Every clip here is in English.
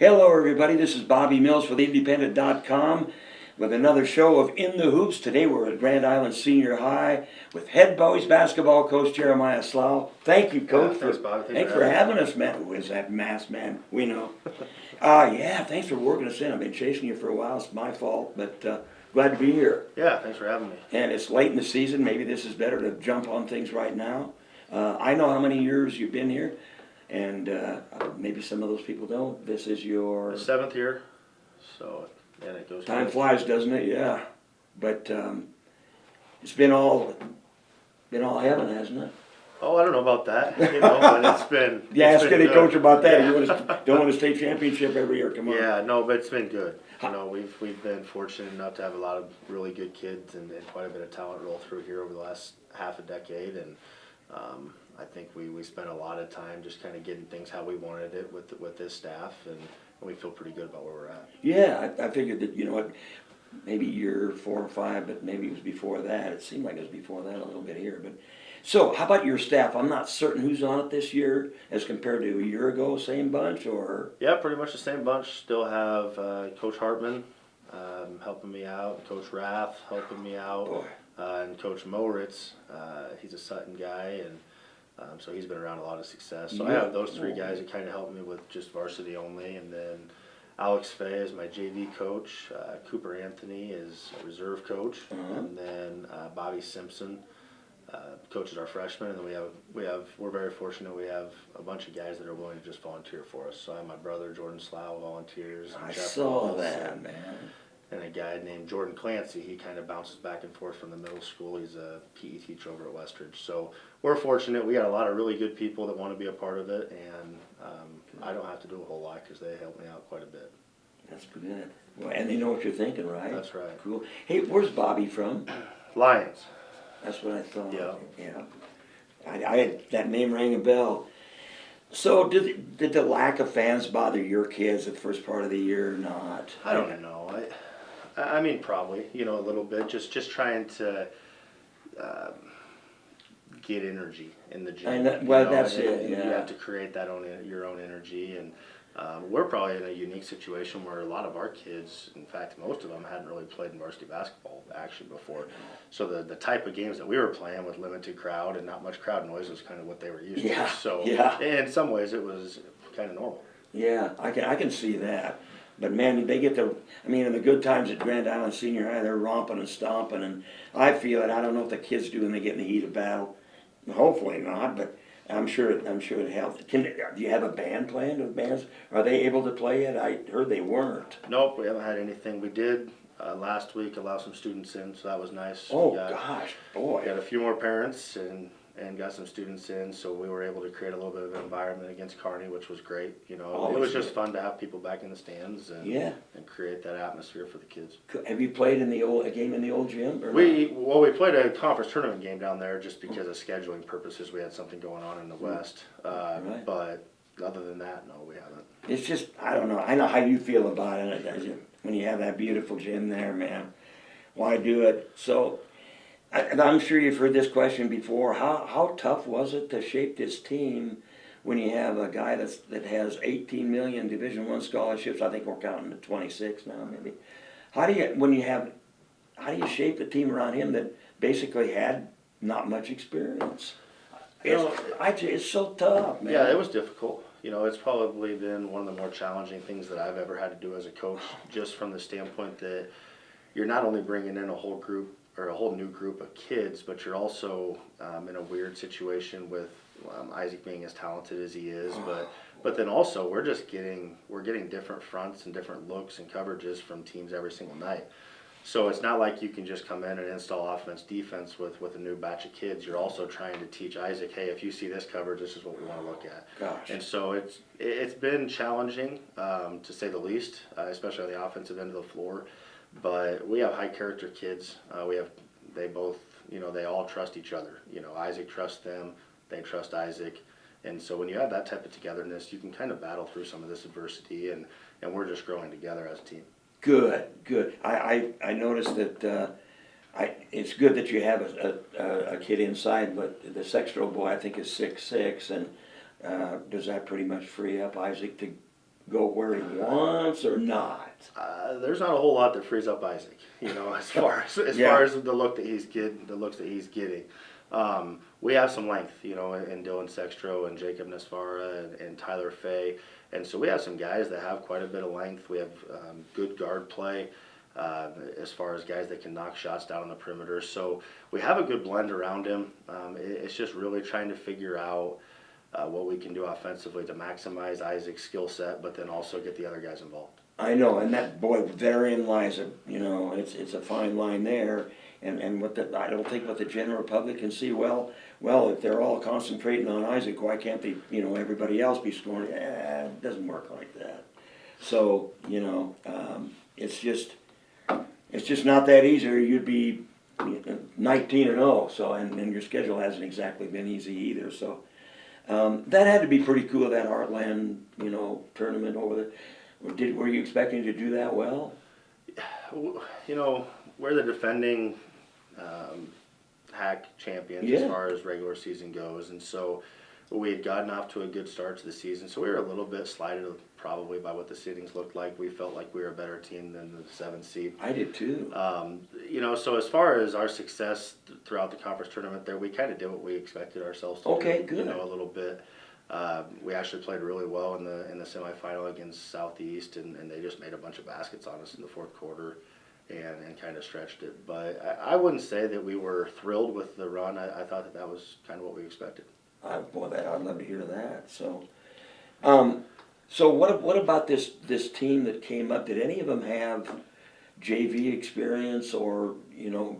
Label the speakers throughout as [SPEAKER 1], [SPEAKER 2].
[SPEAKER 1] Hello everybody, this is Bobby Mills with Independent.com with another show of In the Hoops. Today we're at Grand Island Senior High with head boys basketball coach Jeremiah Slough. Thank you, Coach, thanks for having us, man. Who is that masked man? We know. Thanks for working us in. I've been chasing you for a while. It's my fault, but glad to be here.
[SPEAKER 2] Yeah, thanks for having me.
[SPEAKER 1] And it's late in the season. Maybe this is better to jump on things right now. I know how many years you've been here. And maybe some of those people don't. This is your
[SPEAKER 2] The 7th year, so and it goes.
[SPEAKER 1] Time flies, doesn't it? Yeah, but it's been all heaven, hasn't it?
[SPEAKER 2] Oh, I don't know about that, but it's been.
[SPEAKER 1] Yeah, ask any coach about that.
[SPEAKER 2] Yeah.
[SPEAKER 1] You don't win a state championship every year. Come on.
[SPEAKER 2] Yeah, no, but it's been good. We've been fortunate enough to have a lot of really good kids and quite a bit of talent roll through here over the last half a decade, and I think we spent a lot of time just kind of getting things how we wanted it with this staff, and we feel pretty good about where we're at.
[SPEAKER 1] Yeah, I figured that, maybe year 4 or 5, but maybe it was before that. It seemed like it was before that a little bit here. But so, how about your staff? I'm not certain who's on it this year as compared to a year ago. Same bunch, or?
[SPEAKER 2] Yeah, pretty much the same bunch. Still have Coach Hartman helping me out, Coach Rath helping me out, and Coach Moritz. He's a Sutton guy, and so he's been around a lot of success. So I have those 3 guys that kind of help me with just varsity only, and then Alex Fay is my JV coach. Cooper Anthony is a reserve coach, and then Bobby Simpson coaches our freshmen. And then we're very fortunate. We have a bunch of guys that are willing to just volunteer for us. So I have my brother Jordan Slough volunteers.
[SPEAKER 1] I saw that, man.
[SPEAKER 2] And a guy named Jordan Clancy, he kind of bounces back and forth from the middle school. He's a PE teacher over at Westridge. So we're fortunate. We got a lot of really good people that want to be a part of it, and I don't have to do a whole lot because they help me out quite a bit.
[SPEAKER 1] That's good. Well, and they know what you're thinking, right?
[SPEAKER 2] That's right.
[SPEAKER 1] Cool. Hey, where's Bobby from?
[SPEAKER 2] Lions.
[SPEAKER 1] That's what I thought.
[SPEAKER 2] Yeah.
[SPEAKER 1] I had, that name rang a bell. So did the lack of fans bother your kids at the first part of the year or not?
[SPEAKER 2] I don't know. I mean, probably, a little bit. Just trying to get energy in the gym.
[SPEAKER 1] That's it. Yeah.
[SPEAKER 2] You have to create your own energy, and we're probably in a unique situation where a lot of our kids, in fact, most of them hadn't really played in varsity basketball action before. So the type of games that we were playing with limited crowd and not much crowd noise was kind of what they were used to. So in some ways, it was kind of normal.
[SPEAKER 1] Yeah, I can see that. But man, they get in the good times at Grand Island Senior High, they're romping and stomping, and I feel it. I don't know what the kids do when they get in the heat of battle. Hopefully not, but I'm sure it helps. Do you have a band planned with bands? Are they able to play it? I heard they weren't.
[SPEAKER 2] Nope, we haven't had anything. We did last week allow some students in, so that was nice.
[SPEAKER 1] Oh gosh, boy!
[SPEAKER 2] Got a few more parents and got some students in, so we were able to create a little bit of an environment against Kearney, which was great. It was just fun to have people back in the stands and create that atmosphere for the kids.
[SPEAKER 1] Have you played a game in the old gym? Or
[SPEAKER 2] we played a conference tournament game down there just because of scheduling purposes. We had something going on in the West,
[SPEAKER 1] right.
[SPEAKER 2] But other than that, no, we haven't.
[SPEAKER 1] It's just, I don't know. I know how you feel about it when you have that beautiful gym there, man. Why do it? So. And I'm sure you've heard this question before. How tough was it to shape this team when you have a guy that has 18 million Division I scholarships? I think we're counting to 26 now, maybe. How do you shape the team around him that basically had not much experience? It's so tough, man.
[SPEAKER 2] Yeah, it was difficult. It's probably been one of the more challenging things that I've ever had to do as a coach, just from the standpoint that you're not only bringing in a whole group or a whole new group of kids, but you're also in a weird situation with Isaac being as talented as he is, but then also we're getting different fronts and different looks and coverages from teams every single night. So it's not like you can just come in and install offense, defense with a new batch of kids. You're also trying to teach Isaac, hey, if you see this coverage, this is what we want to look at.
[SPEAKER 1] Gosh.
[SPEAKER 2] And so it's been challenging to say the least, especially on the offensive end of the floor. But we have high character kids. They all trust each other. Isaac trusts them, they trust Isaac. And so when you have that type of togetherness, you can kind of battle through some of this adversity, and we're just growing together as a team.
[SPEAKER 1] Good. I noticed that it's good that you have a kid inside, but the six-year-old boy I think is 6'6", and does that pretty much free up Isaac to go where he wants or not?
[SPEAKER 2] There's not a whole lot that frees up Isaac, as far as
[SPEAKER 1] Yeah.
[SPEAKER 2] far as the look that he's getting, we have some length, in Dylan Sextro and Jacob Nesvara and Tyler Fay, and so we have some guys that have quite a bit of length. We have good guard play. As far as guys that can knock shots down on the perimeter. So we have a good blend around him. It's just really trying to figure out what we can do offensively to maximize Isaac's skill set, but then also get the other guys involved.
[SPEAKER 1] I know, and that boy, therein lies it's a fine line there, and I don't think what the general public can see. Well, if they're all concentrating on Isaac, why can't they, everybody else be scoring? It doesn't work like that. So it's just not that easy. Or you'd be 19-0. So and your schedule hasn't exactly been easy either. So that had to be pretty cool. That Heartland tournament over there. Were you expecting to do that well?
[SPEAKER 2] We're the defending hack champions as far as regular season goes, and so we had gotten off to a good start to the season. So we were a little bit slighted probably by what the seedings looked like. We felt like we were a better team than the 7th seed.
[SPEAKER 1] I did too.
[SPEAKER 2] So as far as our success throughout the conference tournament there, we kind of did what we expected ourselves to do.
[SPEAKER 1] Okay, good.
[SPEAKER 2] A little bit. We actually played really well in the semifinal against Southeast, and they just made a bunch of baskets on us in the fourth quarter and kind of stretched it. But I wouldn't say that we were thrilled with the run. I thought that was kind of what we expected.
[SPEAKER 1] I'd love to hear that. So, so what about this team that came up? Did any of them have JV experience or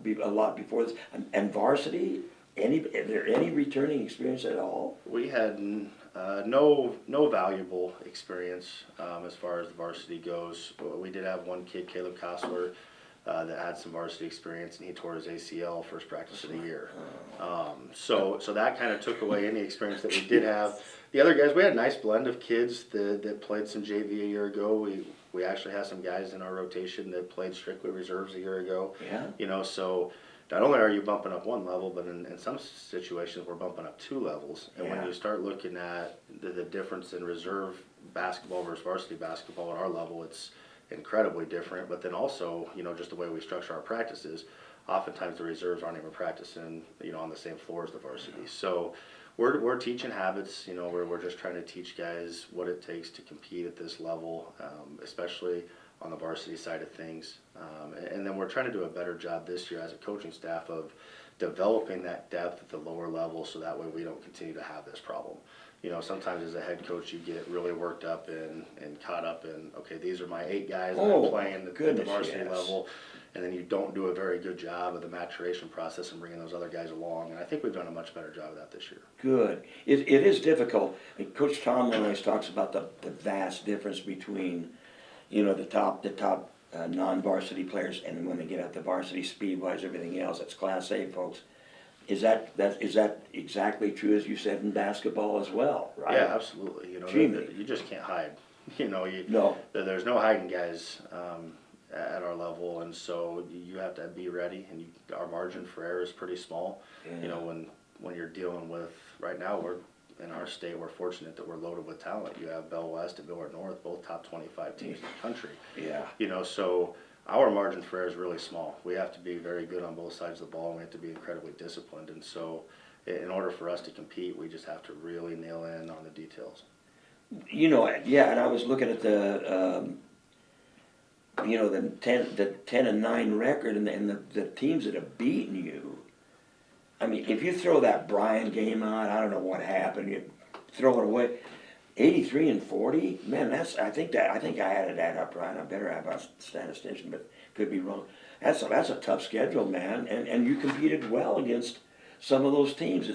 [SPEAKER 1] be a lot before this? And varsity? Is there any returning experience at all?
[SPEAKER 2] We had no valuable experience as far as the varsity goes. We did have one kid, Caleb Kostler, that had some varsity experience, and he tore his ACL first practice of the year. So that kind of took away any experience that we did have. The other guys, we had a nice blend of kids that played some JV a year ago. We actually had some guys in our rotation that played strictly reserves a year ago.
[SPEAKER 1] Yeah.
[SPEAKER 2] So not only are you bumping up one level, but in some situations we're bumping up 2 levels. And
[SPEAKER 1] Yeah.
[SPEAKER 2] when you start looking at the difference in reserve basketball versus varsity basketball at our level, it's incredibly different. But then also, just the way we structure our practices, oftentimes the reserves aren't even practicing, on the same floor as the varsity. So we're teaching habits, we're just trying to teach guys what it takes to compete at this level, especially on the varsity side of things. And then we're trying to do a better job this year as a coaching staff of developing that depth at the lower level so that way we don't continue to have this problem. Sometimes as a head coach you get really worked up and caught up in, okay, these are my 8 guys that I'm playing at the varsity level, and then you don't do a very good job of the maturation process and bringing those other guys along. And I think we've done a much better job of that this year.
[SPEAKER 1] Good. It is difficult. Coach Tomlin always talks about the vast difference between the top non-varsity players, and when they get out the varsity speed-wise, everything else, that's Class A, folks. Is that exactly true as you said in basketball as well, right?
[SPEAKER 2] Yeah, absolutely. You just can't hide.
[SPEAKER 1] No.
[SPEAKER 2] There's no hiding guys at our level, and so you have to be ready. And our margin for error is pretty small.
[SPEAKER 1] Yeah.
[SPEAKER 2] When you're dealing with right now, in our state, we're fortunate that we're loaded with talent. You have Bell West and Billard North, both top 25 teams in the country.
[SPEAKER 1] Yeah.
[SPEAKER 2] So our margin for error is really small. We have to be very good on both sides of the ball, and we have to be incredibly disciplined. And so in order for us to compete, we just have to really nail in on the details.
[SPEAKER 1] And I was looking at the 10-9 record and the teams that have beaten you. I mean, if you throw that Bryan game out, I don't know what happened. You throw it away. 83-40, man. I think I added that up right. I better have a statistician, but could be wrong. That's a tough schedule, man. And you competed well against some of those teams.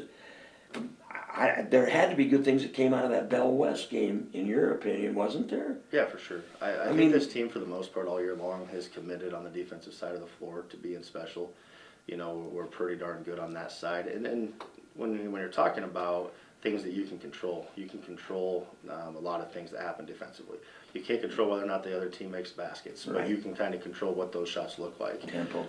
[SPEAKER 1] There had to be good things that came out of that Bell West game, in your opinion, wasn't there?
[SPEAKER 2] Yeah, for sure. I think this team, for the most part, all year long, has committed on the defensive side of the floor to being special. We're pretty darn good on that side. And when you're talking about things that you can control a lot of things that happen defensively. You can't control whether or not the other team makes baskets, but you can kind of control what those shots look like.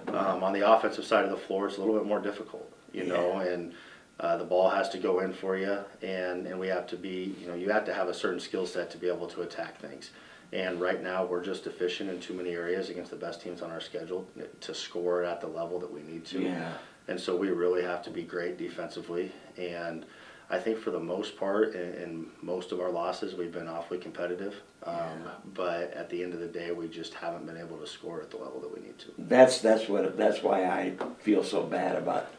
[SPEAKER 2] On the offensive side of the floor, it's a little bit more difficult, and The ball has to go in for you, and we have to be, you have to have a certain skill set to be able to attack things. And right now, we're just deficient in too many areas against the best teams on our schedule to score at the level that we need to.
[SPEAKER 1] Yeah.
[SPEAKER 2] And so we really have to be great defensively. And I think for the most part, in most of our losses, we've been awfully competitive. But at the end of the day, we just haven't been able to score at the level that we need to.
[SPEAKER 1] That's why I feel so bad about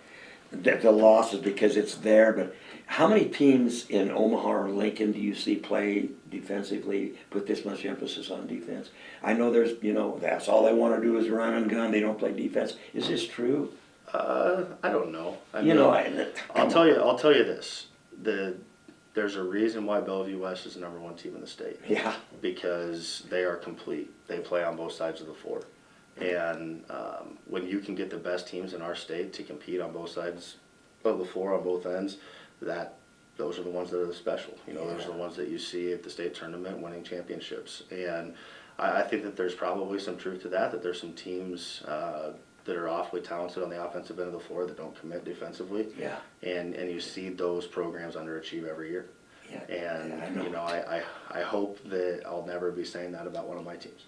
[SPEAKER 1] the losses, because it's there. But how many teams in Omaha or Lincoln do you see play defensively, put this much emphasis on defense? I know there's, that's all they want to do is run and gun. They don't play defense. Is this true?
[SPEAKER 2] I don't know.
[SPEAKER 1] I'll
[SPEAKER 2] I'll tell you this. There's a reason why Bellevue West is the #1 team in the state.
[SPEAKER 1] Yeah.
[SPEAKER 2] Because they are complete. They play on both sides of the floor. And when you can get the best teams in our state to compete on both sides of the floor, on both ends, those are the ones that are special. Those are the ones that you see at the state tournament winning championships. And I think that there's probably some truth to that there's some teams that are awfully talented on the offensive end of the floor that don't commit defensively.
[SPEAKER 1] Yeah.
[SPEAKER 2] And you see those programs underachieve every year.
[SPEAKER 1] Yeah.
[SPEAKER 2] And, I hope that I'll never be saying that about one of my teams.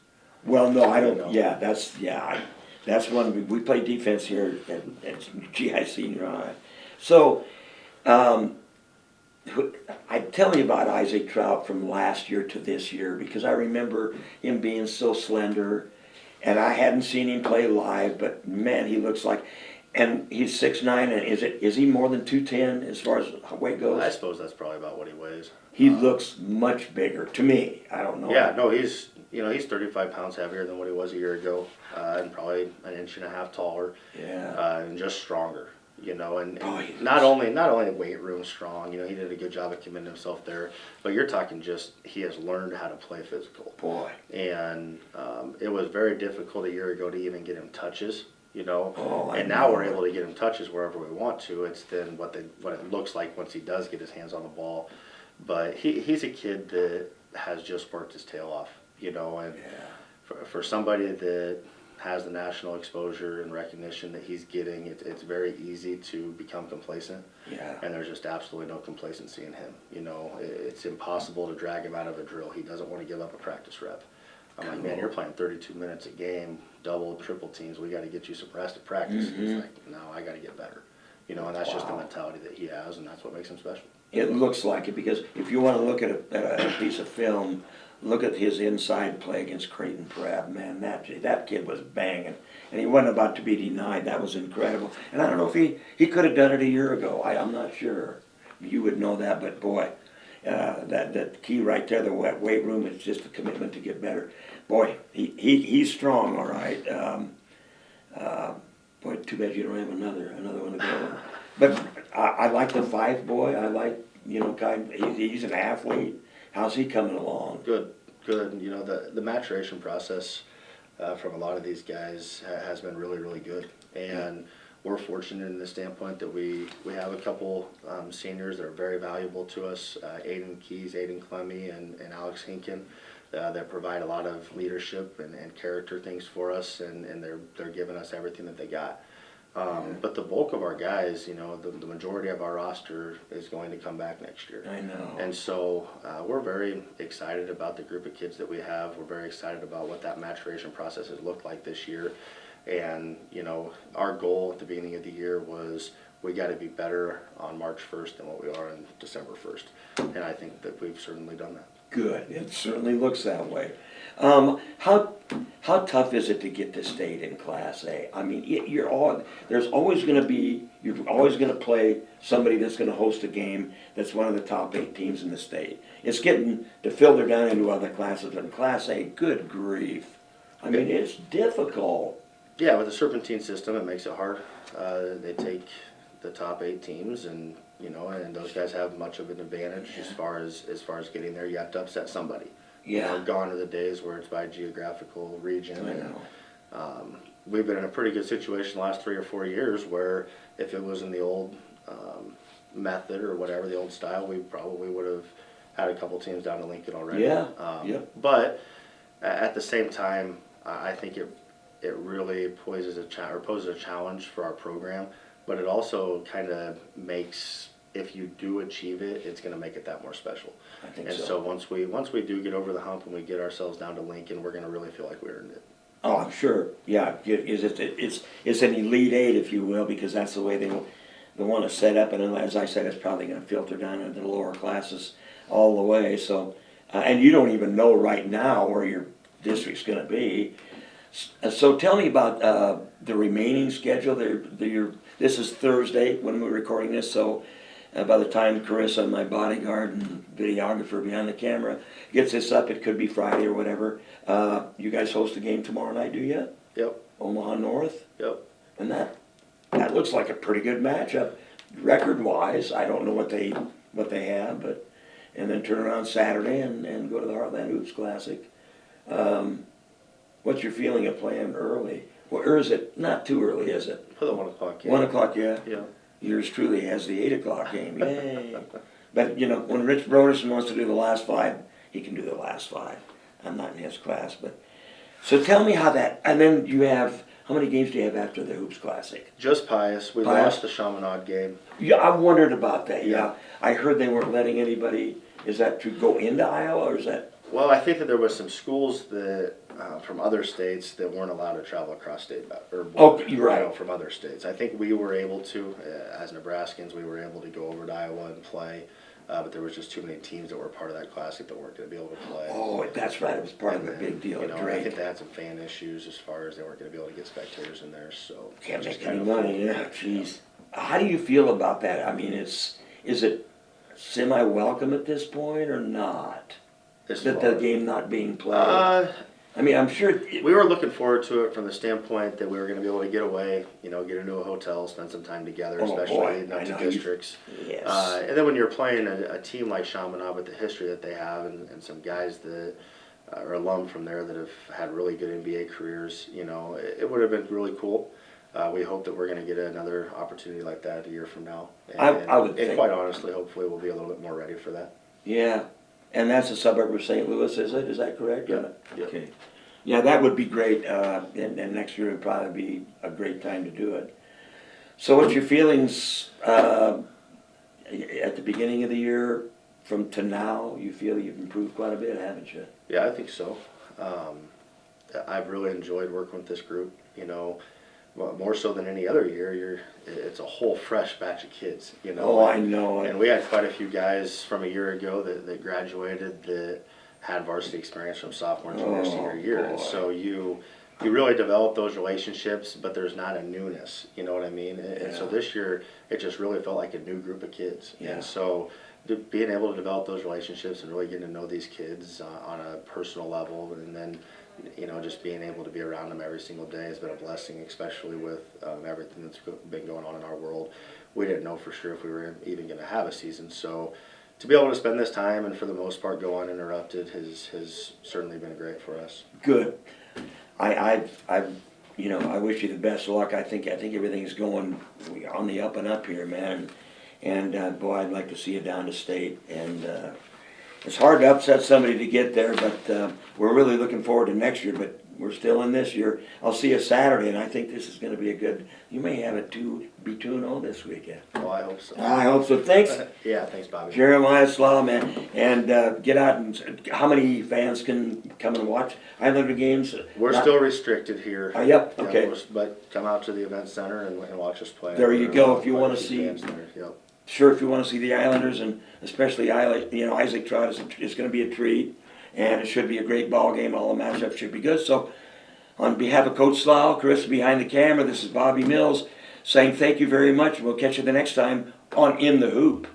[SPEAKER 1] Well, no, I don't. Yeah, that's one. We play defense here at GI Senior High. So, I tell me about Isaac Trout from last year to this year, because I remember him being so slender, and I hadn't seen him play live. But man, he looks like, and he's 6'9", and is he more than 210 as far as weight goes?
[SPEAKER 2] I suppose that's probably about what he weighs.
[SPEAKER 1] He looks much bigger to me. I don't know.
[SPEAKER 2] Yeah, no, he's 35 pounds heavier than what he was a year ago, and probably an inch and a half taller.
[SPEAKER 1] Yeah.
[SPEAKER 2] And just stronger, and
[SPEAKER 1] not
[SPEAKER 2] only weight room strong. He did a good job of committing himself there, but you're talking just he has learned how to play physical.
[SPEAKER 1] Boy.
[SPEAKER 2] And it was very difficult a year ago to even get him touches.
[SPEAKER 1] Oh,
[SPEAKER 2] and now we're able to get him touches wherever we want to. It's then what it looks like once he does get his hands on the ball. But he's a kid that has just worked his tail off, and for somebody that has the national exposure and recognition that he's getting, it's very easy to become complacent.
[SPEAKER 1] Yeah.
[SPEAKER 2] And there's just absolutely no complacency in him. It's impossible to drag him out of a drill. He doesn't want to give up a practice rep. I'm like, man, you're playing 32 minutes a game, double, triple teams. We got to get you some rest at practice.
[SPEAKER 1] Mm-hmm.
[SPEAKER 2] He's like, no, I got to get better. And that's just the mentality that he has, and that's what makes him special.
[SPEAKER 1] It looks like it, because if you want to look at a piece of film, look at his inside play against Creighton Prep. Man, that kid was banging, and he wasn't about to be denied. That was incredible. And I don't know if he could have done it a year ago. I'm not sure. You would know that, but boy, that key right there, the weight room, is just a commitment to get better. Boy, he's strong, all right. Boy, too bad you don't have another one to go. But I like the Fife boy. I like, he's an athlete. How's he coming along?
[SPEAKER 2] Good. The maturation process from a lot of these guys has been really, really good. And we're fortunate in the standpoint that we have a couple seniors that are very valuable to us, Aiden Keys, Aiden Clemmy, and Alex Hinken, that provide a lot of leadership and character things for us, and they're giving us everything that they got. But the bulk of our guys, the majority of our roster is going to come back next year.
[SPEAKER 1] I know.
[SPEAKER 2] And so we're very excited about the group of kids that we have. We're very excited about what that maturation process has looked like this year. And, our goal at the beginning of the year was we got to be better on March 1st than what we are on December 1st. And I think that we've certainly done that.
[SPEAKER 1] Good. It certainly looks that way. How tough is it to get to state in Class A? I mean, you're always going to play somebody that's going to host a game that's one of the top 8 teams in the state. It's getting to filter down into other classes, but in Class A, good grief. I mean, it's difficult.
[SPEAKER 2] Yeah, with the serpentine system, it makes it hard. They take the top 8 teams, and those guys have much of an advantage as far as getting there. You have to upset somebody.
[SPEAKER 1] Yeah.
[SPEAKER 2] Gone are the days where it's by geographical region.
[SPEAKER 1] I know.
[SPEAKER 2] We've been in a pretty good situation the last 3 or 4 years where if it was in the old method or whatever, the old style, we probably would have had a couple teams down to Lincoln already.
[SPEAKER 1] Yeah.
[SPEAKER 2] But at the same time, I think it really poses a challenge for our program but it also kind of makes, if you do achieve it, it's going to make it that more special.
[SPEAKER 1] I think
[SPEAKER 2] And
[SPEAKER 1] so.
[SPEAKER 2] so once we do get over the hump and we get ourselves down to Lincoln, we're going to really feel like we earned it.
[SPEAKER 1] Oh, I'm sure. Yeah, it's an elite eight, if you will, because that's the way they want to set up. And as I said, it's probably going to filter down into the lower classes all the way. So, and you don't even know right now where your district's going to be. So tell me about the remaining schedule. This is Thursday when we're recording this. So by the time Carissa, my bodyguard and videographer behind the camera, gets this up, it could be Friday or whatever. You guys host a game tomorrow night, do you?
[SPEAKER 2] Yep.
[SPEAKER 1] Omaha North?
[SPEAKER 2] Yep.
[SPEAKER 1] And that looks like a pretty good matchup. Record-wise, I don't know what they have, but and then turn around Saturday and go to the Heartland Hoops Classic. What's your feeling of playing early? Or is it not too early, is it?
[SPEAKER 2] For the 1 o'clock game.
[SPEAKER 1] 1 o'clock, yeah?
[SPEAKER 2] Yeah.
[SPEAKER 1] Yours truly has the 8 o'clock game, yay. But, you know, when Rich Broderson wants to do the last 5, he can do the last 5. I'm not in his class, but... So tell me how that... And then you have... How many games do you have after the Hoops Classic?
[SPEAKER 2] Just Pius. We
[SPEAKER 1] Pius?
[SPEAKER 2] lost the Chaminade game.
[SPEAKER 1] Yeah, I wondered about that, yeah. I heard they weren't letting anybody... Is that to go into Iowa, or is that...
[SPEAKER 2] Well, I think that there was some schools that from other states that weren't allowed to travel across state, or
[SPEAKER 1] you're right.
[SPEAKER 2] you know, from other states. I think we were able to, as Nebraskans, we were able to go over to Iowa and play, but there was just too many teams that were part of that classic that weren't going to be able to play.
[SPEAKER 1] Oh, that's right. It was part of a big deal.
[SPEAKER 2] You know,
[SPEAKER 1] Great.
[SPEAKER 2] I think they had some fan issues as far as they weren't going to be able to get spectators in there. So
[SPEAKER 1] Can't
[SPEAKER 2] just
[SPEAKER 1] make any
[SPEAKER 2] kind of
[SPEAKER 1] money, yeah,
[SPEAKER 2] folded.
[SPEAKER 1] jeez. How do you feel about that? I mean, is it semi-welcome at this point or not?
[SPEAKER 2] As
[SPEAKER 1] That
[SPEAKER 2] far-
[SPEAKER 1] the game not being played? I mean, I'm sure...
[SPEAKER 2] We were looking forward to it from the standpoint that we were going to be able to get away, you know, get into a hotel, spend some time together,
[SPEAKER 1] Oh,
[SPEAKER 2] especially
[SPEAKER 1] boy,
[SPEAKER 2] leading up
[SPEAKER 1] I
[SPEAKER 2] to
[SPEAKER 1] know.
[SPEAKER 2] districts.
[SPEAKER 1] Yes.
[SPEAKER 2] And then when you're playing a team like Chaminade with the history that they have and some guys that are alum from there that have had really good NBA careers, you know, it would have been really cool. We hope that we're going to get another opportunity like that a year from now.
[SPEAKER 1] I would
[SPEAKER 2] and
[SPEAKER 1] think.
[SPEAKER 2] quite honestly, hopefully we'll be a little bit more ready for that.
[SPEAKER 1] Yeah. And that's a suburb of St. Louis, is it? Is that correct?
[SPEAKER 2] Yeah. Yeah.
[SPEAKER 1] Okay. Yeah, that would be great. And next year would probably be a great time to do it. So what's your feelings at the beginning of the year to now? You feel you've improved quite a bit, haven't you?
[SPEAKER 2] Yeah, I think so. I've really enjoyed working with this group. You know, well, more so than any other year. It's a whole fresh batch of kids. You know.
[SPEAKER 1] Oh, I know.
[SPEAKER 2] And we had quite a few guys from a year ago that graduated that had varsity experience from sophomore, junior, senior year. And
[SPEAKER 1] boy.
[SPEAKER 2] so you really develop those relationships, but there's not a newness. You know what I mean? And so
[SPEAKER 1] Yeah.
[SPEAKER 2] this year, it just really felt like a new group of kids.
[SPEAKER 1] Yeah.
[SPEAKER 2] And so being able to develop those relationships and really getting to know these kids on a personal level, and then, you know, just being able to be around them every single day has been a blessing, especially with everything that's been going on in our world. We didn't know for sure if we were even going to have a season. So to be able to spend this time and for the most part go uninterrupted has certainly been great for us.
[SPEAKER 1] Good. I wish you the best of luck. I think everything's going on the up and up here, man. And boy, I'd like to see you down to state. And it's hard to upset somebody to get there, but we're really looking forward to next year. But we're still in this year. I'll see you Saturday, and I think this is going to be a good. You may have it 2-0 this weekend.
[SPEAKER 2] Well, I hope so.
[SPEAKER 1] I hope so. Thanks.
[SPEAKER 2] Yeah, thanks, Bobby.
[SPEAKER 1] Jeremiah Slough, man, and get out and how many fans can come and watch Islander games?
[SPEAKER 2] We're still restricted here.
[SPEAKER 1] Yep,
[SPEAKER 2] Yeah,
[SPEAKER 1] okay.
[SPEAKER 2] but come out to the event center and watch us play.
[SPEAKER 1] There you go, if you
[SPEAKER 2] Quite a
[SPEAKER 1] wanna
[SPEAKER 2] few
[SPEAKER 1] see-
[SPEAKER 2] fans there, Yep.
[SPEAKER 1] Sure, if you want to see the Islanders, and especially Isaac Trout is going to be a treat, and it should be a great ball game. All the matchups should be good. So, on behalf of Coach Slough, Chris behind the camera, this is Bobby Mills saying thank you very much. We'll catch you the next time on In the Hoop.